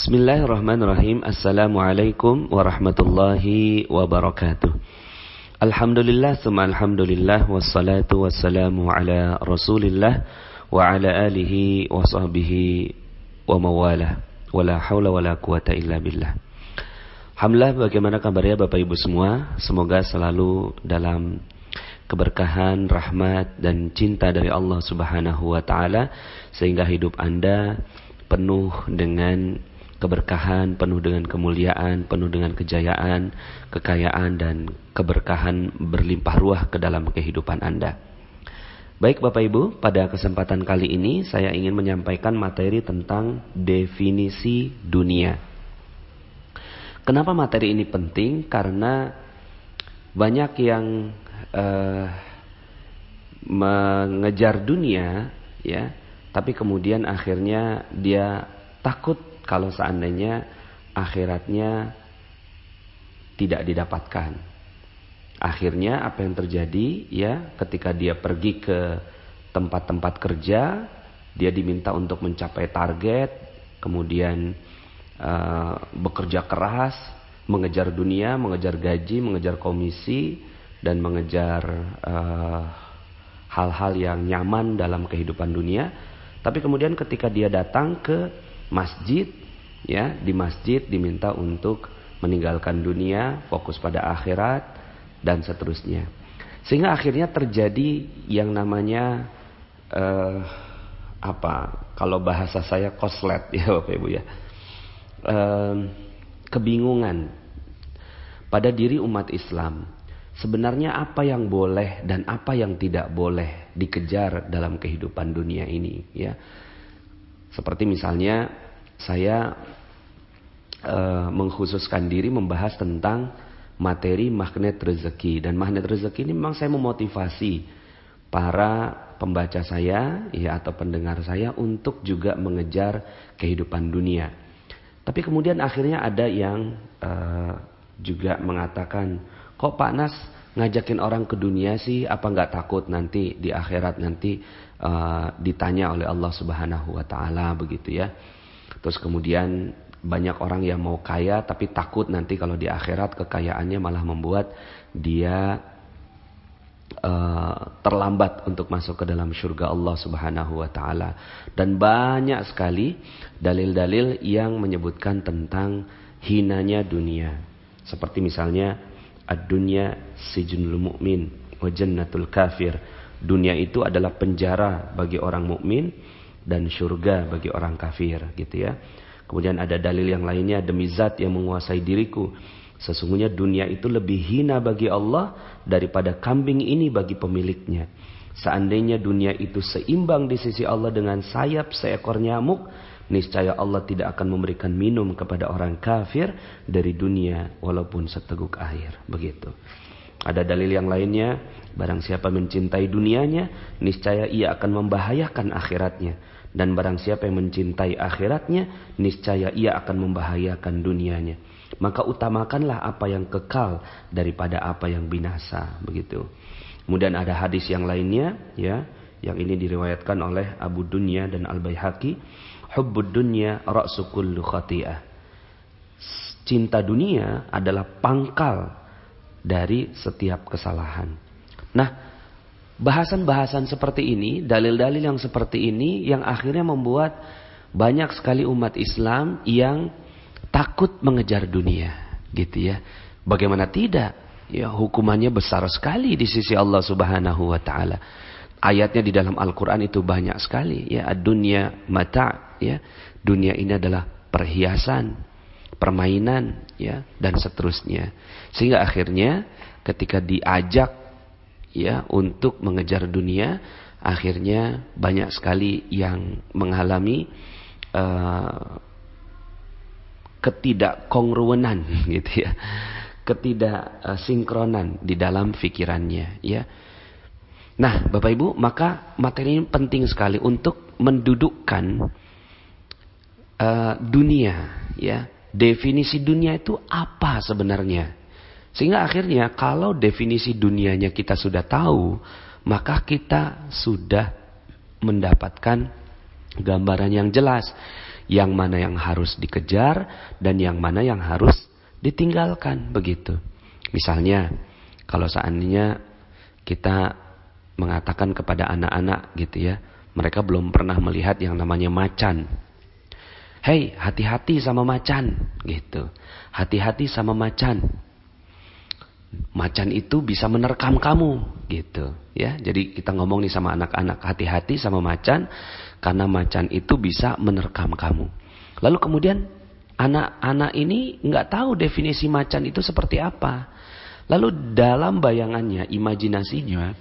Bismillahirrahmanirrahim. Assalamualaikum warahmatullahi wabarakatuh. Alhamdulillah, summa alhamdulillah, wassalatu wassalamu ala rasulillah wa ala alihi wa sahbihi wa mawalah. Wala hawla wala quwata illa billah. Alhamdulillah, bagaimana kabarnya Bapak Ibu semua? Semoga selalu dalam keberkahan, rahmat dan cinta dari Allah Subhanahu wa taala, sehingga hidup Anda penuh dengan keberkahan, penuh dengan kemuliaan, penuh dengan kejayaan, kekayaan dan keberkahan berlimpah ruah ke dalam kehidupan Anda. Baik Bapak Ibu, pada kesempatan kali ini saya ingin menyampaikan materi tentang definisi dunia. Kenapa materi ini penting? Karena banyak yang mengejar dunia, ya, tapi kemudian akhirnya dia takut kalau seandainya akhiratnya tidak didapatkan. Akhirnya apa yang terjadi, ya, ketika dia pergi ke tempat-tempat kerja, dia diminta untuk mencapai target, kemudian bekerja keras, mengejar dunia, mengejar gaji, mengejar komisi, dan mengejar hal-hal yang nyaman dalam kehidupan dunia. Tapi kemudian ketika dia datang ke masjid, ya, di masjid diminta untuk meninggalkan dunia, fokus pada akhirat dan seterusnya. Sehingga akhirnya terjadi yang namanya kalau bahasa saya koslet, ya Bapak Ibu, ya, kebingungan pada diri umat Islam. Sebenarnya apa yang boleh dan apa yang tidak boleh dikejar dalam kehidupan dunia ini, ya. Seperti misalnya saya mengkhususkan diri membahas tentang materi magnet rezeki. Dan magnet rezeki ini memang saya memotivasi para pembaca saya, ya, atau pendengar saya untuk juga mengejar kehidupan dunia. Tapi kemudian akhirnya ada yang juga mengatakan, kok Pak Nas ngajakin orang ke dunia sih, apa nggak takut nanti di akhirat nanti ditanya oleh Allah Subhanahu wa taala, begitu ya. Terus kemudian banyak orang yang mau kaya tapi takut nanti kalau di akhirat kekayaannya malah membuat dia terlambat untuk masuk ke dalam surga Allah Subhanahu wa taala. Dan banyak sekali dalil-dalil yang menyebutkan tentang hinanya dunia. Seperti misalnya ad-dunya sijnul mu'min wa jannatul kafir. Dunia itu adalah penjara bagi orang mukmin dan surga bagi orang kafir, gitu ya. Kemudian ada dalil yang lainnya, demi zat yang menguasai diriku, sesungguhnya dunia itu lebih hina bagi Allah daripada kambing ini bagi pemiliknya. Seandainya dunia itu seimbang di sisi Allah dengan sayap seekor nyamuk, niscaya Allah tidak akan memberikan minum kepada orang kafir dari dunia walaupun seteguk air. Begitu. Ada dalil yang lainnya, barang siapa mencintai dunianya, niscaya ia akan membahayakan akhiratnya. Dan barang siapa yang mencintai akhiratnya, niscaya ia akan membahayakan dunianya. Maka utamakanlah apa yang kekal daripada apa yang binasa. Begitu. Kemudian ada hadis yang lainnya, ya, yang ini diriwayatkan oleh Abu Dunya dan Al-Baihaqi. Hubbud dunya ra'su kullu khati'ah. Cinta dunia adalah pangkal dari setiap kesalahan. Nah, bahasan-bahasan seperti ini, dalil-dalil yang seperti ini yang akhirnya membuat banyak sekali umat Islam yang takut mengejar dunia, gitu ya. Bagaimana tidak? Ya, hukumannya besar sekali di sisi Allah Subhanahu wa taala. Ayatnya di dalam Al-Qur'an itu banyak sekali, ya. Ad-dunya mata', ya. Dunia ini adalah perhiasan, permainan, ya, dan seterusnya. Sehingga akhirnya ketika diajak, ya, untuk mengejar dunia, akhirnya banyak sekali yang mengalami ketidakkongruenan, gitu ya, ketidaksinkronan di dalam pikirannya, ya. Nah, Bapak Ibu, maka materi ini penting sekali untuk mendudukkan dunia, ya. Definisi dunia itu apa sebenarnya? Sehingga akhirnya kalau definisi dunianya kita sudah tahu, maka kita sudah mendapatkan gambaran yang jelas. yang mana yang harus dikejar dan yang mana yang harus ditinggalkan, begitu. Misalnya kalau seandainya kita mengatakan kepada anak-anak gitu ya, mereka belum pernah melihat yang namanya macan. Hei, hati-hati sama macan gitu. Hati-hati sama macan. Macan itu bisa menerkam kamu gitu ya. Jadi kita ngomong nih sama anak-anak, hati-hati sama macan karena macan itu bisa menerkam kamu. Lalu kemudian anak-anak ini nggak tahu definisi macan itu seperti apa. Lalu dalam bayangannya, imajinasinya,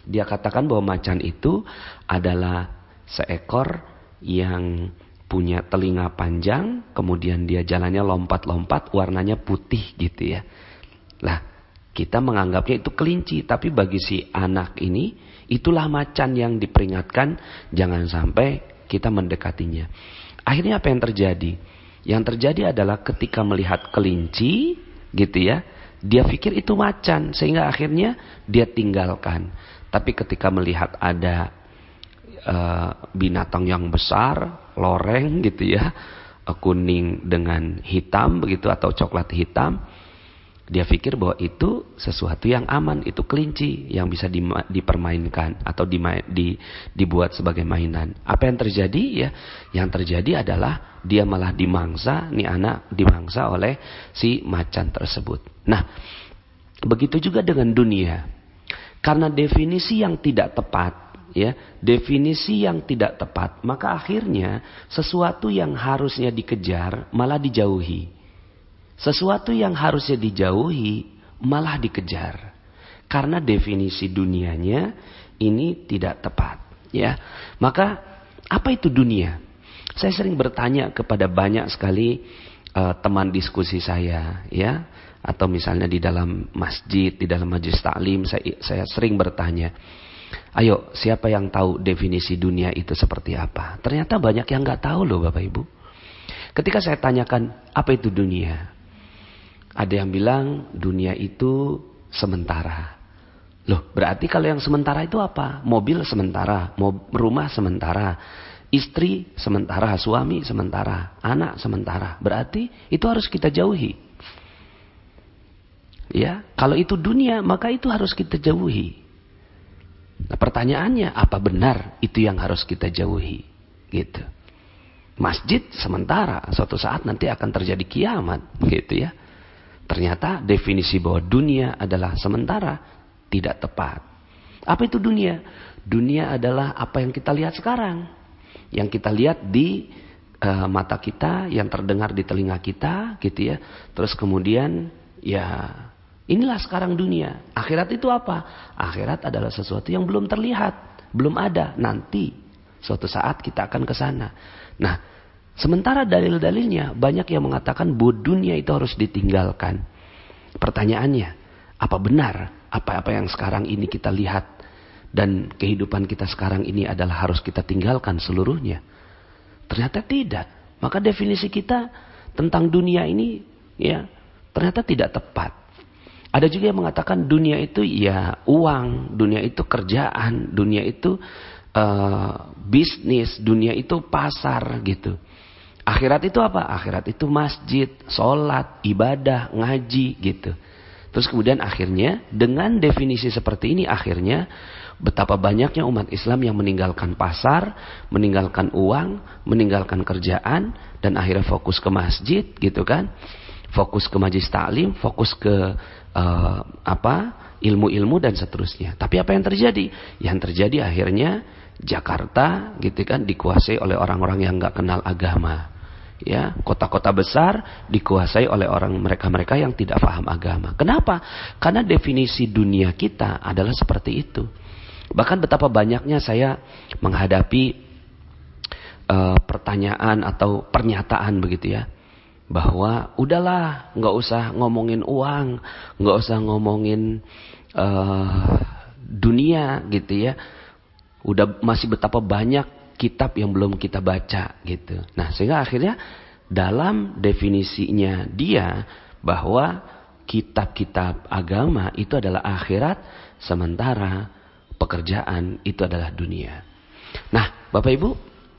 dia katakan bahwa macan itu adalah seekor yang punya telinga panjang, kemudian dia jalannya lompat-lompat, warnanya putih gitu ya. Lah, kita menganggapnya itu kelinci, tapi bagi si anak ini, itulah macan yang diperingatkan jangan sampai kita mendekatinya. Akhirnya apa yang terjadi? Yang terjadi adalah ketika melihat kelinci, gitu ya, dia pikir itu macan, sehingga akhirnya dia tinggalkan. Tapi ketika melihat ada binatang yang besar, loreng gitu ya, kuning dengan hitam begitu atau coklat hitam, dia pikir bahwa itu sesuatu yang aman, itu kelinci yang bisa dipermainkan atau dibuat sebagai mainan. Apa yang terjadi ya? Yang terjadi adalah dia malah dimangsa, nih anak dimangsa oleh si macan tersebut. Nah, begitu juga dengan dunia. Karena definisi yang tidak tepat, ya, definisi yang tidak tepat, maka akhirnya sesuatu yang harusnya dikejar malah dijauhi. Sesuatu yang harusnya dijauhi malah dikejar. Karena definisi dunianya ini tidak tepat, ya. Maka apa itu dunia? Saya sering bertanya kepada banyak sekali teman diskusi saya, ya, atau misalnya di dalam masjid, di dalam majelis taklim, saya sering bertanya, ayo siapa yang tahu definisi dunia itu seperti apa? Ternyata banyak yang nggak tahu loh Bapak Ibu. Ketika saya tanyakan apa itu dunia, ada yang bilang dunia itu sementara. Loh, berarti kalau yang sementara itu apa? Mobil sementara, rumah sementara, istri sementara, suami sementara, anak sementara. Berarti itu harus kita jauhi. Ya, kalau itu dunia, maka itu harus kita jauhi. Nah, pertanyaannya, apa benar itu yang harus kita jauhi? Gitu. Masjid sementara, suatu saat nanti akan terjadi kiamat, gitu ya. Ternyata definisi bahwa dunia adalah sementara tidak tepat. Apa itu dunia? Dunia adalah apa yang kita lihat sekarang. Yang kita lihat di mata kita, yang terdengar di telinga kita, gitu ya. Terus kemudian, ya inilah sekarang dunia. Akhirat itu apa? Akhirat adalah sesuatu yang belum terlihat, belum ada. Nanti suatu saat kita akan ke sana. Nah, sementara dalil-dalilnya banyak yang mengatakan bahwa dunia itu harus ditinggalkan. Pertanyaannya, apa benar apa-apa yang sekarang ini kita lihat dan kehidupan kita sekarang ini adalah harus kita tinggalkan seluruhnya? Ternyata tidak. Maka definisi kita tentang dunia ini ya ternyata tidak tepat. Ada juga yang mengatakan dunia itu ya uang, dunia itu kerjaan, dunia itu bisnis, dunia itu pasar gitu. Akhirat itu apa? Akhirat itu masjid, sholat, ibadah, ngaji gitu. Terus kemudian akhirnya dengan definisi seperti ini akhirnya betapa banyaknya umat Islam yang meninggalkan pasar, meninggalkan uang, meninggalkan kerjaan dan akhirnya fokus ke masjid gitu kan. Fokus ke majelis taklim, fokus ke ilmu-ilmu dan seterusnya. Tapi apa yang terjadi? Yang terjadi akhirnya Jakarta gitu kan dikuasai oleh orang-orang yang nggak kenal agama. Ya, kota-kota besar dikuasai oleh orang mereka-mereka yang tidak paham agama. Kenapa? Karena definisi dunia kita adalah seperti itu. Bahkan betapa banyaknya saya menghadapi pertanyaan atau pernyataan begitu ya, bahwa udahlah nggak usah ngomongin uang, nggak usah ngomongin dunia gitu ya. Udah masih betapa banyak kitab yang belum kita baca gitu. Nah, sehingga akhirnya dalam definisinya dia bahwa kitab-kitab agama itu adalah akhirat, sementara pekerjaan itu adalah dunia. Nah, Bapak Ibu,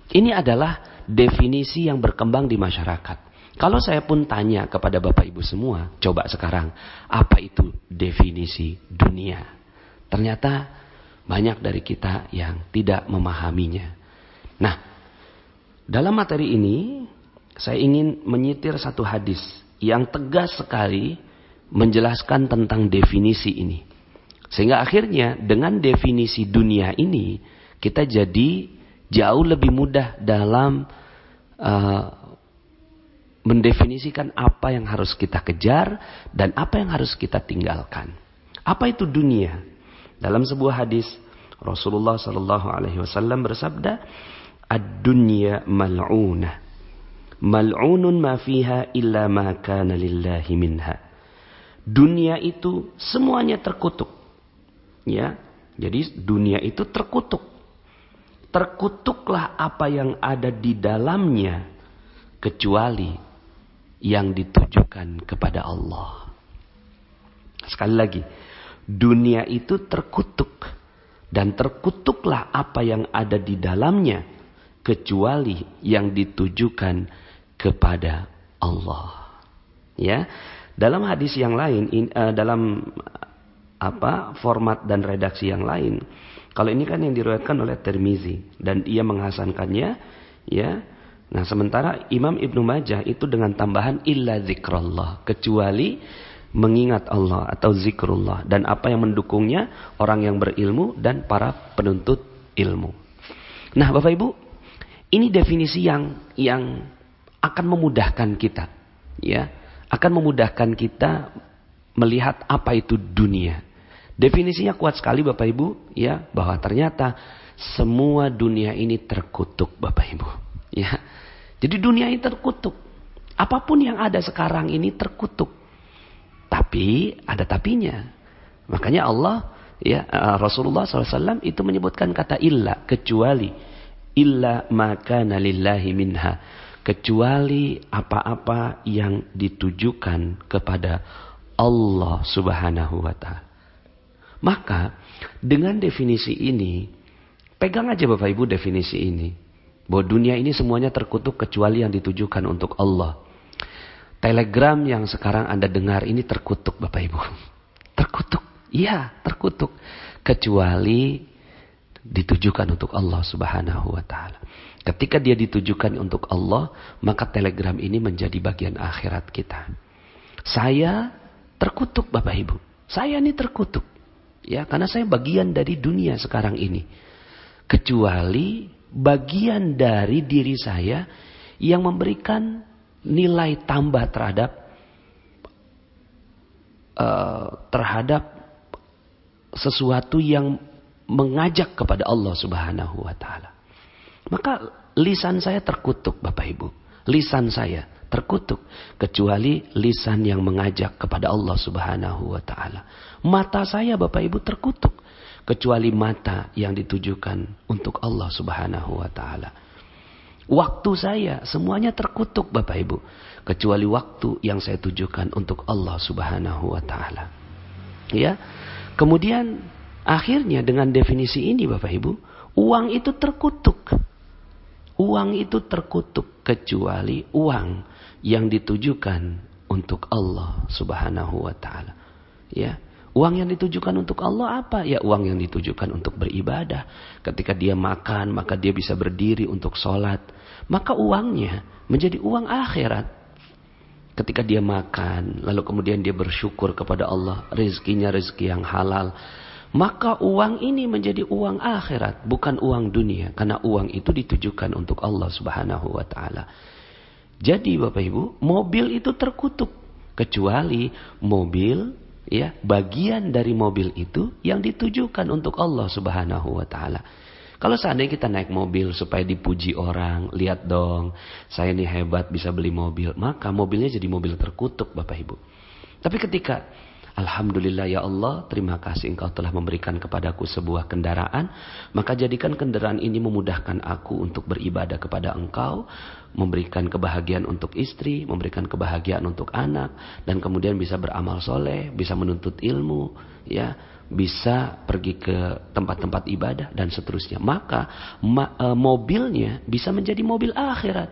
Ini adalah definisi yang berkembang di masyarakat. Kalau saya pun tanya kepada Bapak Ibu semua, coba sekarang, apa itu definisi dunia? Ternyata banyak dari kita yang tidak memahaminya. Nah, dalam materi ini, saya ingin menyitir satu hadis yang tegas sekali menjelaskan tentang definisi ini. Sehingga akhirnya dengan definisi dunia ini, kita jadi jauh lebih mudah dalam mendefinisikan apa yang harus kita kejar dan apa yang harus kita tinggalkan. Apa itu dunia? Dalam sebuah hadis Rasulullah Sallallahu Alaihi Wasallam bersabda, "Ad-dunya mal'unah, mal'unun ma fiha illa ma kana lillahi minha." Dunia itu semuanya terkutuk, ya. Jadi dunia itu terkutuk. Terkutuklah apa yang ada di dalamnya kecuali yang ditujukan kepada Allah. Sekali lagi, dunia itu terkutuk dan terkutuklah apa yang ada di dalamnya kecuali yang ditujukan kepada Allah. Ya, dalam hadis yang lain, dalam format dan redaksi yang lain. Kalau ini kan yang diriwayatkan oleh Tirmizi dan ia menghasankannya, ya. Nah, sementara Imam Ibnu Majah itu dengan tambahan illa zikrullah, kecuali mengingat Allah atau zikrullah, dan apa yang mendukungnya orang yang berilmu dan para penuntut ilmu. Nah, Bapak Ibu, ini definisi yang akan memudahkan kita, ya, akan memudahkan kita melihat apa itu dunia. Definisinya kuat sekali Bapak Ibu, ya, bahwa ternyata semua dunia ini terkutuk Bapak Ibu, ya. Jadi dunia ini terkutuk. Apapun yang ada sekarang ini terkutuk. Tapi ada tapinya. Makanya Allah, ya, Rasulullah SAW itu menyebutkan kata illa, kecuali, illa makana lillahi minha, kecuali apa-apa yang ditujukan kepada Allah Subhanahu wa Ta'ala. Maka dengan definisi ini, pegang aja Bapak Ibu definisi ini, bahwa dunia ini semuanya terkutuk kecuali yang ditujukan untuk Allah. Telegram yang sekarang Anda dengar ini terkutuk Bapak Ibu. Terkutuk, iya terkutuk, kecuali ditujukan untuk Allah Subhanahu wa Ta'ala. Ketika dia ditujukan untuk Allah, maka telegram ini menjadi bagian akhirat kita. Saya terkutuk Bapak Ibu, saya ini terkutuk, ya, karena saya bagian dari dunia sekarang ini. Kecuali bagian dari diri saya yang memberikan nilai tambah terhadap sesuatu yang mengajak kepada Allah Subhanahu wa Ta'ala. Maka lisan saya terkutuk Bapak Ibu. Lisan saya terkutuk kecuali lisan yang mengajak kepada Allah Subhanahu wa Ta'ala. Mata saya Bapak Ibu terkutuk kecuali mata yang ditujukan untuk Allah Subhanahu wa Ta'ala. Waktu saya semuanya terkutuk Bapak Ibu, kecuali waktu yang saya tujukan untuk Allah Subhanahu wa Ta'ala. Ya. Kemudian akhirnya dengan definisi ini Bapak Ibu, uang itu terkutuk. Uang itu terkutuk kecuali uang yang ditujukan untuk Allah Subhanahu wa Ta'ala. Ya. Uang yang ditujukan untuk Allah apa? Ya, uang yang ditujukan untuk beribadah. Ketika dia makan, maka dia bisa berdiri untuk sholat. Maka uangnya menjadi uang akhirat. Ketika dia makan, lalu kemudian dia bersyukur kepada Allah, rezekinya rezeki yang halal. Maka uang ini menjadi uang akhirat, bukan uang dunia. Karena uang itu ditujukan untuk Allah Subhanahu wa Ta'ala. Jadi Bapak Ibu, mobil itu terkutuk. Kecuali mobil, ya, bagian dari mobil itu yang ditujukan untuk Allah Subhanahu wa Ta'ala. Kalau seandainya kita naik mobil supaya dipuji orang, lihat dong, saya ini hebat bisa beli mobil, maka mobilnya jadi mobil terkutuk Bapak Ibu. Tapi ketika Alhamdulillah ya Allah, terima kasih Engkau telah memberikan kepadaku sebuah kendaraan, maka jadikan kendaraan ini memudahkan aku untuk beribadah kepada Engkau, memberikan kebahagiaan untuk istri, memberikan kebahagiaan untuk anak, dan kemudian bisa beramal soleh, bisa menuntut ilmu, ya, bisa pergi ke tempat-tempat ibadah dan seterusnya. Maka mobilnya bisa menjadi mobil akhirat.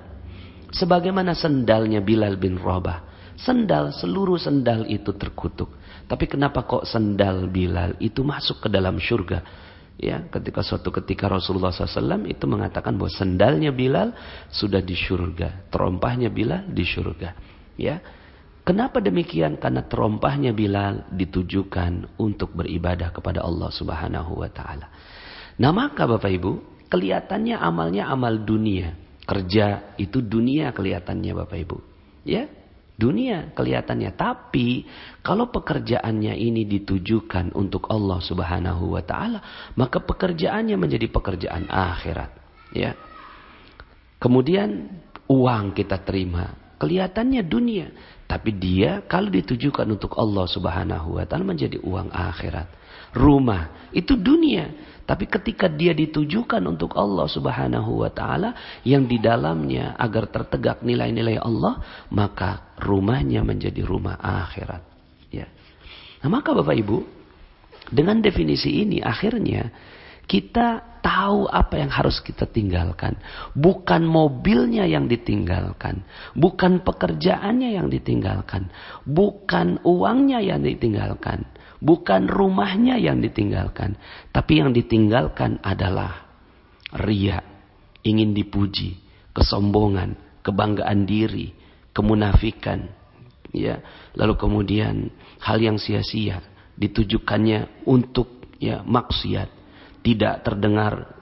Sebagaimana sendalnya Bilal bin Rabah. Seluruh sendal itu terkutuk. Tapi kenapa kok sendal Bilal itu masuk ke dalam surga? Ya, suatu ketika Rasulullah SAW itu mengatakan bahwa sendalnya Bilal sudah di surga, terompahnya Bilal di surga. Ya, kenapa demikian? Karena terompahnya Bilal ditujukan untuk beribadah kepada Allah Subhanahu Wa Taala. Nah, maka Bapak Ibu, kelihatannya amalnya amal dunia, kerja itu dunia kelihatannya Bapak Ibu. Ya. Dunia kelihatannya, tapi kalau pekerjaannya ini ditujukan untuk Allah Subhanahu Wa Taala, maka pekerjaannya menjadi pekerjaan akhirat. Ya. Kemudian uang kita terima, kelihatannya dunia, tapi dia kalau ditujukan untuk Allah Subhanahu Wa Taala menjadi uang akhirat. Rumah itu dunia, tapi ketika dia ditujukan untuk Allah Subhanahu Wa Taala yang di dalamnya agar tertegak nilai-nilai Allah, maka rumahnya menjadi rumah akhirat. Ya. Nah, maka Bapak Ibu, dengan definisi ini akhirnya kita tahu apa yang harus kita tinggalkan. Bukan mobilnya yang ditinggalkan, bukan pekerjaannya yang ditinggalkan, bukan uangnya yang ditinggalkan, bukan rumahnya yang ditinggalkan, tapi yang ditinggalkan adalah riya, ingin dipuji, kesombongan, kebanggaan diri, kemunafikan, ya. Lalu kemudian hal yang sia-sia ditujukannya untuk ya maksiat, tidak terdengar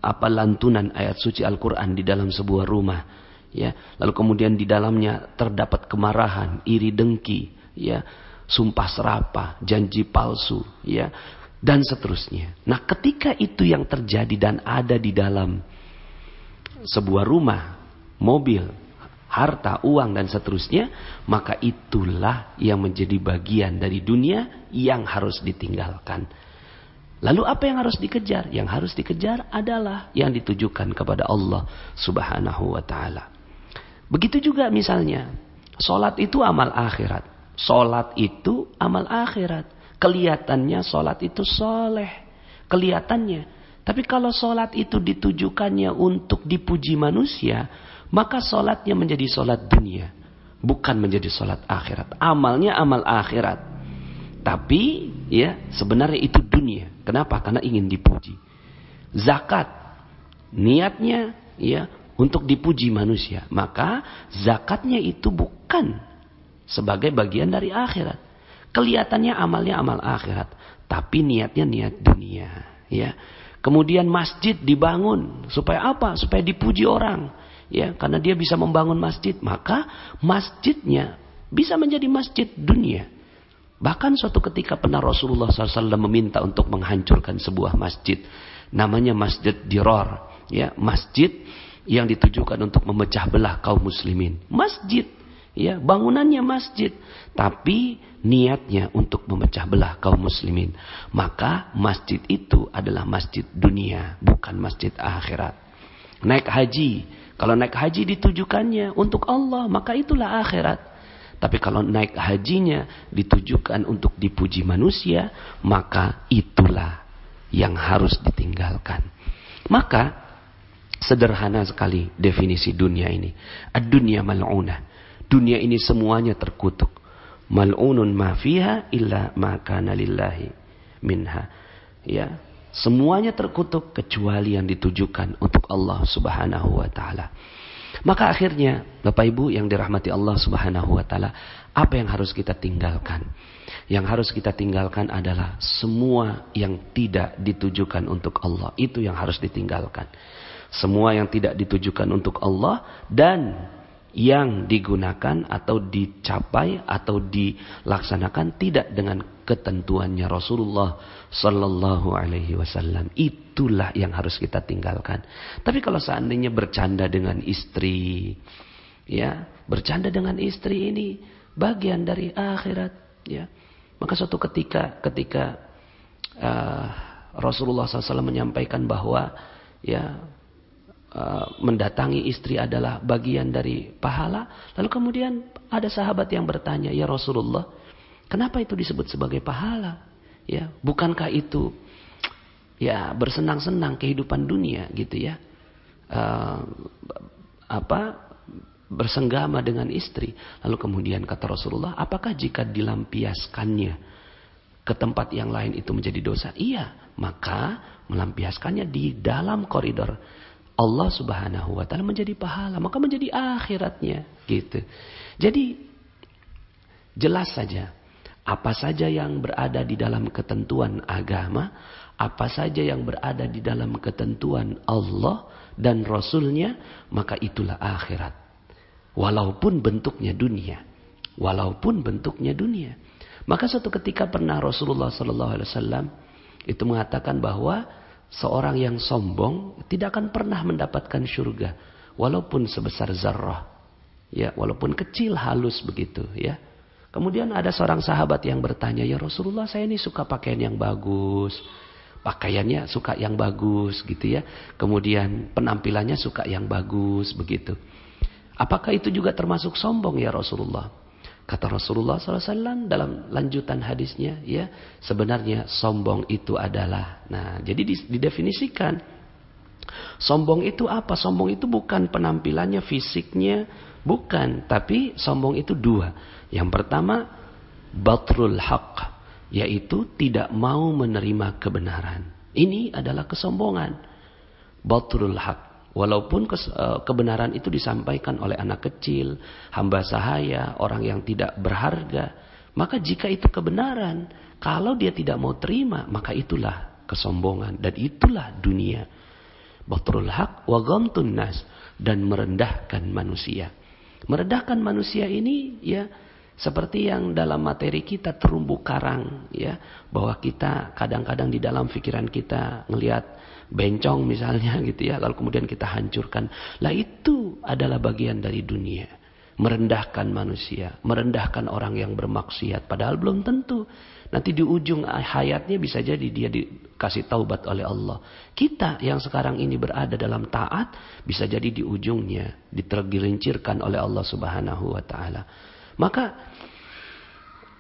lantunan ayat suci Al-Qur'an di dalam sebuah rumah, ya. Lalu kemudian di dalamnya terdapat kemarahan, iri dengki, ya, sumpah serapah, janji palsu, ya, dan seterusnya. Nah, ketika itu yang terjadi dan ada di dalam sebuah rumah, mobil, harta, uang dan seterusnya, maka itulah yang menjadi bagian dari dunia yang harus ditinggalkan. Lalu apa yang harus dikejar? Yang harus dikejar adalah yang ditujukan kepada Allah Subhanahu Wa Taala. Begitu juga misalnya, sholat itu amal akhirat. Sholat itu amal akhirat. Kelihatannya sholat itu soleh. Kelihatannya. Tapi kalau sholat itu ditujukannya untuk dipuji manusia, maka sholatnya menjadi sholat dunia. Bukan menjadi sholat akhirat. Amalnya amal akhirat. Tapi ya sebenarnya itu dunia. Kenapa? Karena ingin dipuji. Zakat. Niatnya ya untuk dipuji manusia. Maka zakatnya itu bukan sebagai bagian dari akhirat. Kelihatannya amalnya amal akhirat, tapi niatnya niat dunia, ya. Kemudian masjid dibangun supaya apa? Supaya dipuji orang, ya. Karena dia bisa membangun masjid, maka masjidnya bisa menjadi masjid dunia. Bahkan suatu ketika pernah Rasulullah SAW meminta untuk menghancurkan sebuah masjid, namanya Masjid Dirar, ya, masjid yang ditujukan untuk memecah belah kaum muslimin. Masjid, ya, bangunannya masjid, tapi niatnya untuk memecah belah kaum muslimin. Maka masjid itu adalah masjid dunia, bukan masjid akhirat. Naik haji, kalau naik haji ditujukannya untuk Allah, maka itulah akhirat. Tapi kalau naik hajinya ditujukan untuk dipuji manusia, maka itulah yang harus ditinggalkan. Maka sederhana sekali definisi dunia ini. Ad-dunya mal'unah. Dunia ini semuanya terkutuk. Mal'unun ma fiha illa ma kana lillahi minha. Ya, semuanya terkutuk kecuali yang ditujukan untuk Allah Subhanahu Wa Taala. Maka akhirnya Bapak Ibu yang dirahmati Allah Subhanahu Wa Taala, apa yang harus kita tinggalkan? Yang harus kita tinggalkan adalah semua yang tidak ditujukan untuk Allah. Itu yang harus ditinggalkan. Semua yang tidak ditujukan untuk Allah dan yang digunakan atau dicapai atau dilaksanakan tidak dengan ketentuannya Rasulullah Sallallahu Alaihi Wasallam, itulah yang harus kita tinggalkan. Tapi kalau seandainya bercanda dengan istri, ya, bercanda dengan istri ini bagian dari akhirat, ya. Maka suatu ketika Rasulullah SAW menyampaikan bahwa ya mendatangi istri adalah bagian dari pahala. Lalu kemudian ada sahabat yang bertanya, ya Rasulullah, kenapa itu disebut sebagai pahala? Ya, bukankah itu ya bersenang-senang kehidupan dunia gitu ya? Bersenggama dengan istri. Lalu kemudian kata Rasulullah, apakah jika dilampiaskannya ke tempat yang lain itu menjadi dosa? Iya, maka melampiaskannya di dalam koridor Allah Subhanahu wa taala menjadi pahala, maka menjadi akhiratnya gitu. Jadi jelas saja apa saja yang berada di dalam ketentuan agama, apa saja yang berada di dalam ketentuan Allah dan Rasulnya, maka itulah akhirat. Walaupun bentuknya dunia. Walaupun bentuknya dunia. Maka suatu ketika pernah Rasulullah SAW itu mengatakan bahwa seorang yang sombong tidak akan pernah mendapatkan syurga. Walaupun sebesar zarrah. Ya, walaupun kecil halus begitu ya. Kemudian ada seorang sahabat yang bertanya, ya Rasulullah, saya ini suka pakaian yang bagus. Pakaiannya suka yang bagus gitu ya. Kemudian penampilannya suka yang bagus begitu. Apakah itu juga termasuk sombong ya Rasulullah? Kata Rasulullah SAW dalam lanjutan hadisnya, ya sebenarnya sombong itu adalah, nah jadi didefinisikan. Sombong itu apa? Sombong itu bukan penampilannya, fisiknya, bukan. Tapi sombong itu dua. Yang pertama, batrul haq, yaitu tidak mau menerima kebenaran. Ini adalah kesombongan. Batrul haq. Walaupun kebenaran itu disampaikan oleh anak kecil, hamba sahaya, orang yang tidak berharga. Maka jika itu kebenaran, kalau dia tidak mau terima, maka itulah kesombongan. Dan itulah dunia. Batrul haq wa ghamtun nas. Dan merendahkan manusia. Merendahkan manusia ini ya seperti yang dalam materi kita terumbu karang. Ya, bahwa kita kadang-kadang di dalam pikiran kita ngelihat bencong misalnya gitu ya, lalu kemudian kita hancurkan. Lah itu adalah bagian dari dunia. Merendahkan manusia, merendahkan orang yang bermaksiat, padahal belum tentu. Nanti di ujung hayatnya bisa jadi dia dikasih taubat oleh Allah. Kita yang sekarang ini berada dalam taat, bisa jadi di ujungnya ditergelincirkan oleh Allah Subhanahu wa taala. Maka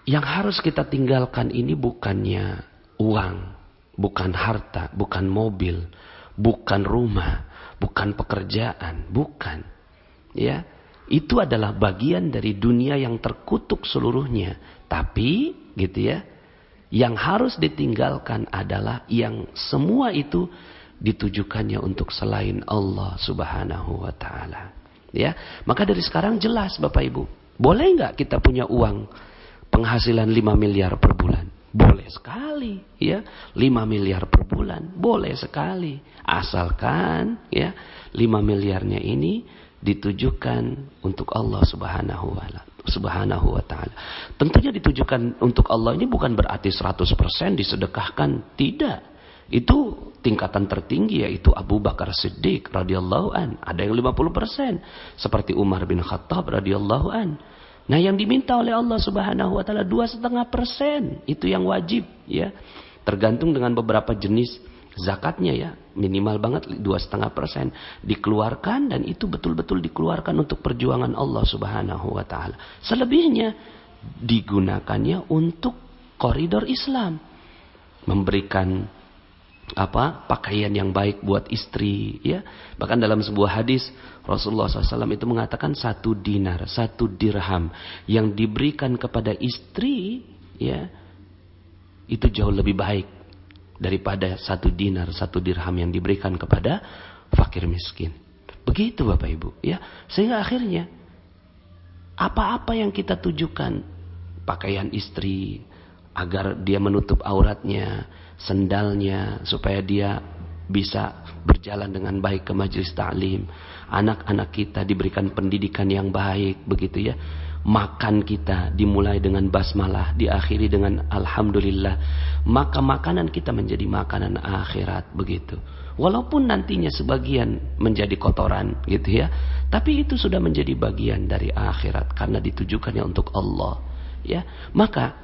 yang harus kita tinggalkan ini bukannya uang, bukan harta, bukan mobil, bukan rumah, bukan pekerjaan, bukan. Ya, itu adalah bagian dari dunia yang terkutuk seluruhnya. Tapi, gitu ya, yang harus ditinggalkan adalah yang semua itu ditujukannya untuk selain Allah Subhanahu wa taala. Ya, maka dari sekarang jelas Bapak Ibu, boleh nggak kita punya uang penghasilan 5 miliar per bulan? Boleh sekali, ya. 5 miliar per bulan, boleh sekali. Asalkan, ya, 5 miliarnya ini ditujukan untuk Allah Subhanahu wa taala. Tentunya ditujukan untuk Allah ini bukan berarti 100% disedekahkan, tidak. Itu tingkatan tertinggi, yaitu Abu Bakar Siddiq radhiyallahu an. Ada yang 50%, seperti Umar bin Khattab radhiyallahu an. Nah, yang diminta oleh Allah Subhanahu wa taala 2,5%, itu yang wajib ya. Tergantung dengan beberapa jenis zakatnya ya. Minimal banget 2,5% dikeluarkan, dan itu betul-betul dikeluarkan untuk perjuangan Allah Subhanahu wa taala. Selebihnya digunakannya untuk koridor Islam. Memberikan pakaian yang baik buat istri ya. Bahkan dalam sebuah hadis Rasulullah SAW itu mengatakan 1 dinar, 1 dirham yang diberikan kepada istri ya, itu jauh lebih baik daripada 1 dinar, 1 dirham yang diberikan kepada fakir miskin. Begitu Bapak Ibu ya. Sehingga akhirnya apa-apa yang kita tujukan, pakaian istri agar dia menutup auratnya, sendalnya supaya dia bisa berjalan dengan baik ke majelis ta'lim, anak-anak kita diberikan pendidikan yang baik begitu ya. Makan kita dimulai dengan basmalah, diakhiri dengan alhamdulillah. Maka makanan kita menjadi makanan akhirat begitu. Walaupun nantinya sebagian menjadi kotoran gitu ya, tapi itu sudah menjadi bagian dari akhirat karena ditujukannya untuk Allah ya. Maka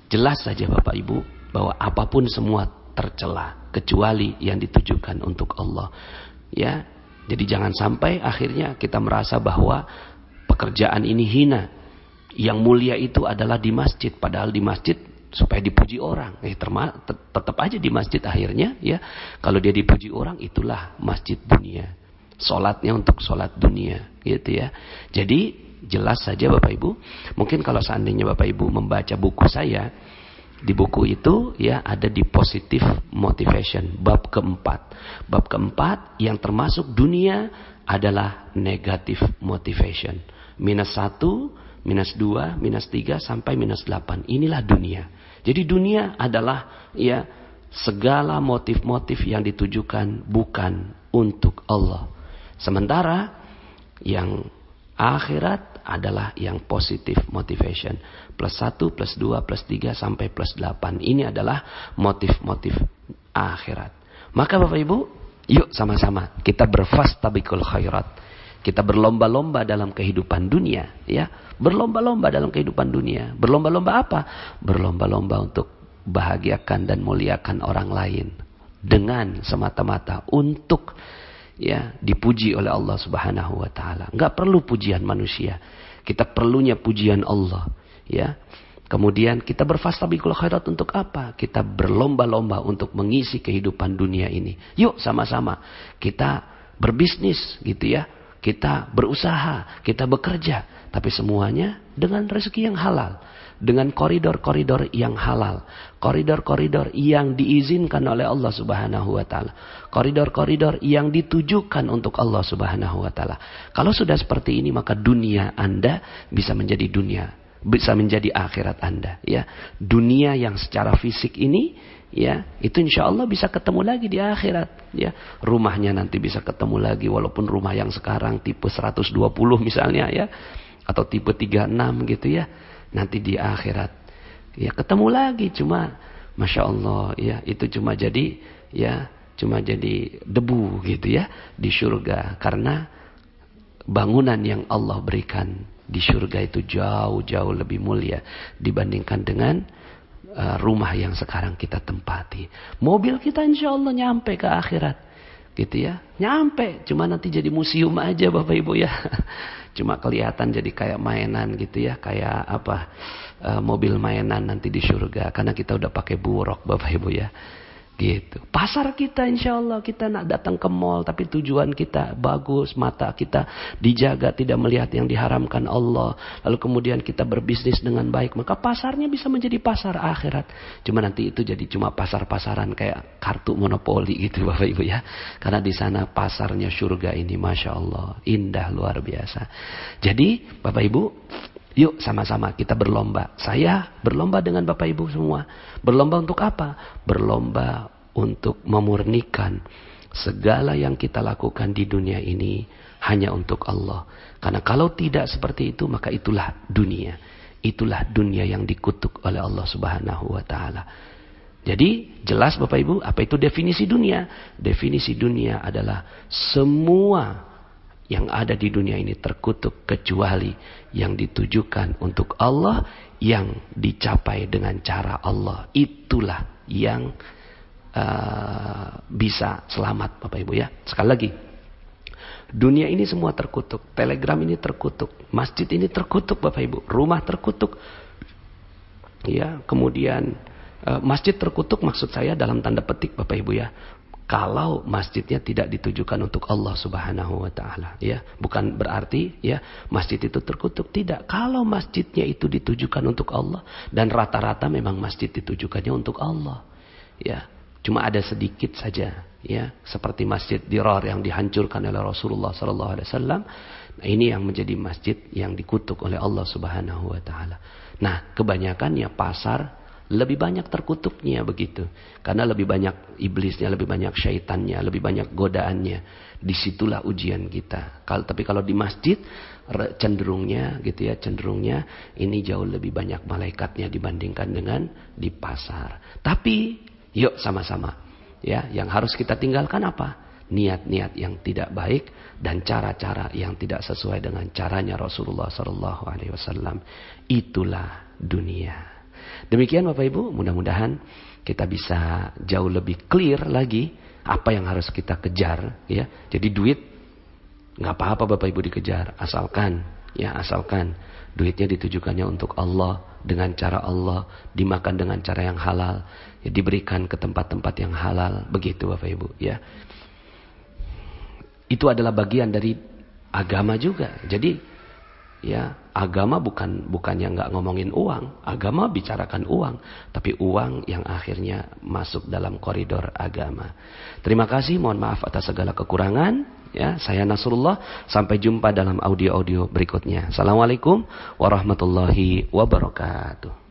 Jelas saja Bapak Ibu bahwa apapun semua tercela kecuali yang ditujukan untuk Allah. Ya, jadi jangan sampai akhirnya kita merasa bahwa pekerjaan ini hina. Yang mulia itu adalah di masjid, padahal di masjid supaya dipuji orang. Tetap aja di masjid akhirnya ya. Kalau dia dipuji orang, itulah masjid dunia. Salatnya untuk salat dunia, gitu ya. Jadi jelas saja Bapak Ibu, mungkin kalau seandainya Bapak Ibu membaca buku saya, di buku itu ya ada di positive motivation, bab keempat. Bab keempat yang termasuk dunia adalah negative motivation. -1, -2, -3 sampai -8. Inilah dunia. Jadi dunia adalah ya segala motif-motif yang ditujukan bukan untuk Allah. Sementara yang akhirat adalah yang positive motivation. +1, +2, +3 sampai +8. Ini adalah motif-motif akhirat. Maka Bapak Ibu, yuk sama-sama kita berfastabiqul khairat. Kita berlomba-lomba dalam kehidupan dunia, ya. Berlomba-lomba dalam kehidupan dunia. Berlomba-lomba apa? Berlomba-lomba untuk bahagiakan dan muliakan orang lain dengan semata-mata untuk ya dipuji oleh Allah Subhanahu wa taala. Enggak perlu pujian manusia. Kita perlunya pujian Allah, ya. Kemudian kita berfastabiqul khairat untuk apa? Kita berlomba-lomba untuk mengisi kehidupan dunia ini. Yuk sama-sama kita berbisnis gitu ya. Kita berusaha, kita bekerja, tapi semuanya dengan rezeki yang halal, dengan koridor-koridor yang halal, koridor-koridor yang diizinkan oleh Allah Subhanahu wa taala, koridor-koridor yang ditujukan untuk Allah Subhanahu wa taala. Kalau sudah seperti ini, maka dunia Anda bisa menjadi akhirat Anda, ya. Dunia yang secara fisik ini ya, itu insya Allah bisa ketemu lagi di akhirat, ya. Rumahnya nanti bisa ketemu lagi, walaupun rumah yang sekarang tipe 120 misalnya ya, atau tipe 36 gitu ya. Nanti di akhirat ya ketemu lagi, cuma Masya Allah ya, itu cuma jadi debu gitu ya di surga, karena bangunan yang Allah berikan di surga itu jauh-jauh lebih mulia dibandingkan dengan rumah yang sekarang kita tempati. Mobil kita insya Allah nyampe ke akhirat, gitu ya, nyampe. Cuma nanti jadi museum aja Bapak Ibu ya. Cuma kelihatan jadi kayak mainan gitu ya, kayak apa, mobil mainan nanti di surga. Karena kita udah pakai buruk Bapak Ibu ya. Gitu. Pasar kita insya Allah, kita nak datang ke mall tapi tujuan kita bagus, mata kita dijaga tidak melihat yang diharamkan Allah, lalu kemudian kita berbisnis dengan baik, maka pasarnya bisa menjadi pasar akhirat. Cuma nanti itu jadi cuma pasar-pasaran kayak kartu monopoli gitu Bapak Ibu ya. Karena di sana pasarnya surga ini Masya Allah indah luar biasa. Jadi Bapak Ibu, yuk sama-sama kita berlomba. Saya berlomba dengan Bapak Ibu semua. Berlomba untuk apa? Berlomba untuk memurnikan segala yang kita lakukan di dunia ini hanya untuk Allah. Karena kalau tidak seperti itu, maka itulah dunia. Itulah dunia yang dikutuk oleh Allah Subhanahu wa taala. Jadi jelas Bapak Ibu, apa itu definisi dunia? Definisi dunia adalah semua yang ada di dunia ini terkutuk kecuali yang ditujukan untuk Allah, yang dicapai dengan cara Allah. Itulah yang bisa selamat Bapak Ibu ya. Sekali lagi, dunia ini semua terkutuk. Telegram ini terkutuk, masjid ini terkutuk Bapak Ibu, rumah terkutuk ya. Kemudian masjid terkutuk, maksud saya dalam tanda petik Bapak Ibu ya, kalau masjidnya tidak ditujukan untuk Allah Subhanahu wa taala ya. Bukan berarti ya masjid itu terkutuk, tidak. Kalau masjidnya itu ditujukan untuk Allah, dan rata-rata memang masjid ditujukannya untuk Allah ya. Cuma ada sedikit saja ya, seperti Masjid Dirar yang dihancurkan oleh Rasulullah sallallahu alaihi wasallam. Nah, ini yang menjadi masjid yang dikutuk oleh Allah Subhanahu wa taala. Nah, kebanyakannya pasar lebih banyak terkutuknya begitu. Karena lebih banyak iblisnya, lebih banyak syaitannya, lebih banyak godaannya. Disitulah ujian kita. Tapi kalau di masjid cenderungnya gitu ya, cenderungnya ini jauh lebih banyak malaikatnya dibandingkan dengan di pasar. Tapi yuk sama-sama ya, yang harus kita tinggalkan apa? Niat-niat yang tidak baik dan cara-cara yang tidak sesuai dengan caranya Rasulullah sallallahu alaihi wasallam. Itulah dunia. Demikian Bapak Ibu, mudah-mudahan kita bisa jauh lebih clear lagi apa yang harus kita kejar, ya. Jadi duit nggak apa-apa Bapak Ibu dikejar, asalkan duitnya ditujukannya untuk Allah, dengan cara Allah, dimakan dengan cara yang halal, ya, diberikan ke tempat-tempat yang halal, begitu Bapak Ibu, ya. Itu adalah bagian dari agama juga. Jadi ya, agama bukannya nggak ngomongin uang, agama bicarakan uang, tapi uang yang akhirnya masuk dalam koridor agama. Terima kasih, mohon maaf atas segala kekurangan. Ya, saya Nasrullah, sampai jumpa dalam audio-audio berikutnya. Assalamualaikum warahmatullahi wabarakatuh.